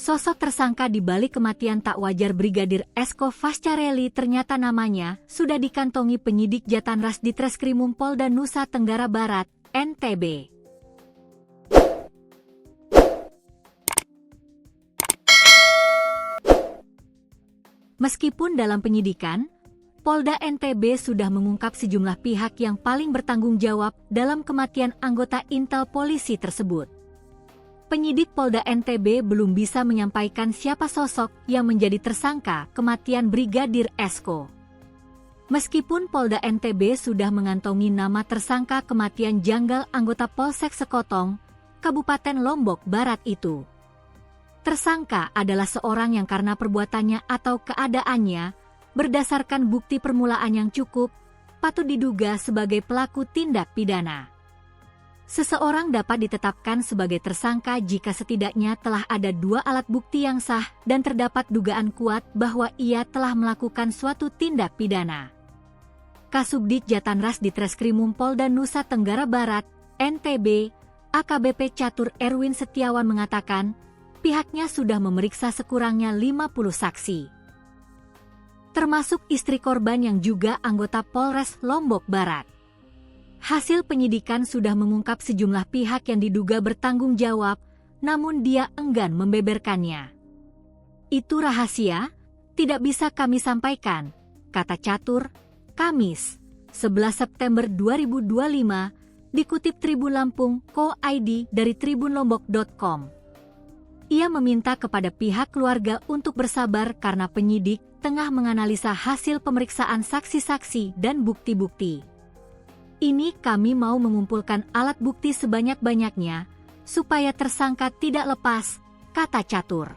Sosok tersangka di balik kematian tak wajar Brigadir Esko Fascarelli ternyata namanya sudah dikantongi penyidik Jatanras di Treskrimum Polda Nusa Tenggara Barat, NTB. Meskipun dalam penyidikan, Polda NTB sudah mengungkap sejumlah pihak yang paling bertanggung jawab dalam kematian anggota Intel polisi tersebut. Penyidik Polda NTB belum bisa menyampaikan siapa sosok yang menjadi tersangka kematian Brigadir Esko. Meskipun Polda NTB sudah mengantongi nama tersangka kematian janggal anggota Polsek Sekotong, Kabupaten Lombok Barat itu. Tersangka adalah seorang yang karena perbuatannya atau keadaannya, berdasarkan bukti permulaan yang cukup, patut diduga sebagai pelaku tindak pidana. Seseorang dapat ditetapkan sebagai tersangka jika setidaknya telah ada 2 alat bukti yang sah dan terdapat dugaan kuat bahwa ia telah melakukan suatu tindak pidana. Kasubdit Jatanras di Treskrimum Polda Nusa Tenggara Barat, NTB, AKBP Catur Erwin Setiawan mengatakan, pihaknya sudah memeriksa sekurangnya 50 saksi. Termasuk istri korban yang juga anggota Polres Lombok Barat. Hasil penyidikan sudah mengungkap sejumlah pihak yang diduga bertanggung jawab, namun dia enggan membeberkannya. Itu rahasia, tidak bisa kami sampaikan, kata Catur, Kamis, 11 September 2025, dikutip Tribun Lampung, Co.id dari tribunlombok.com. Ia meminta kepada pihak keluarga untuk bersabar karena penyidik tengah menganalisa hasil pemeriksaan saksi-saksi dan bukti-bukti. Ini kami mau mengumpulkan alat bukti sebanyak-banyaknya, supaya tersangka tidak lepas, kata Catur.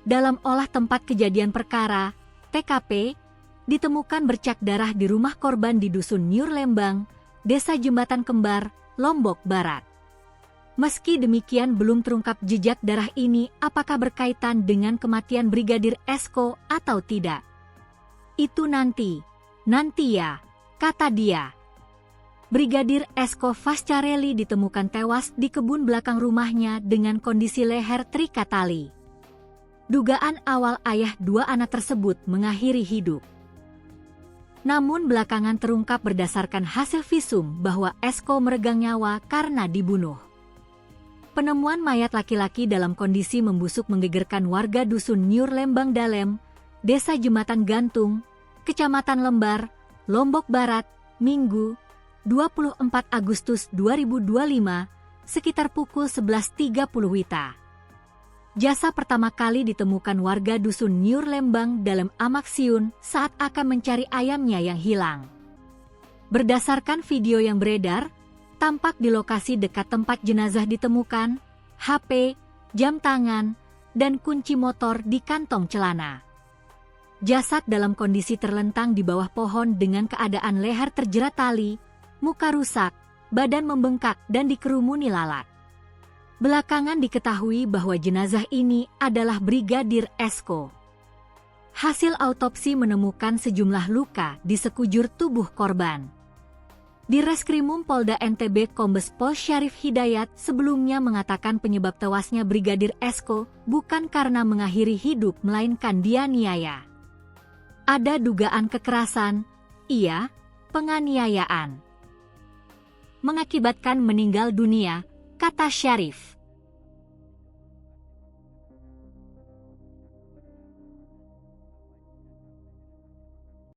Dalam olah tempat kejadian perkara, TKP, ditemukan bercak darah di rumah korban di Dusun Nyur Lembang, Desa Jembatan Kembar, Lombok Barat. Meski demikian belum terungkap jejak darah ini apakah berkaitan dengan kematian Brigadir Esko atau tidak. Itu nanti ya, kata dia. Brigadir Esko Fascarelli ditemukan tewas di kebun belakang rumahnya dengan kondisi leher terikat tali. Dugaan awal ayah 2 anak tersebut mengakhiri hidup. Namun belakangan terungkap berdasarkan hasil visum bahwa Esko meregang nyawa karena dibunuh. Penemuan mayat laki-laki dalam kondisi membusuk menggegerkan warga Dusun Nyur Lembang Dalem, Desa Jembatan Gantung, Kecamatan Lembar, Lombok Barat, Minggu, 24 Agustus 2025, sekitar pukul 11.30 WITA. Jasa pertama kali ditemukan warga Dusun Nyur Lembang dalam Amaksiun saat akan mencari ayamnya yang hilang. Berdasarkan video yang beredar, tampak di lokasi dekat tempat jenazah ditemukan HP, jam tangan, dan kunci motor di kantong celana. Jasad dalam kondisi terlentang di bawah pohon dengan keadaan leher terjerat tali, muka rusak, badan membengkak dan dikerumuni lalat. Belakangan diketahui bahwa jenazah ini adalah Brigadir Esko. Hasil autopsi menemukan sejumlah luka di sekujur tubuh korban. Di Reskrimum Polda NTB Kombes Pol Syarif Hidayat sebelumnya mengatakan penyebab tewasnya Brigadir Esko bukan karena mengakhiri hidup melainkan dianiaya. Ada dugaan kekerasan, penganiayaan mengakibatkan meninggal dunia, kata Syarif.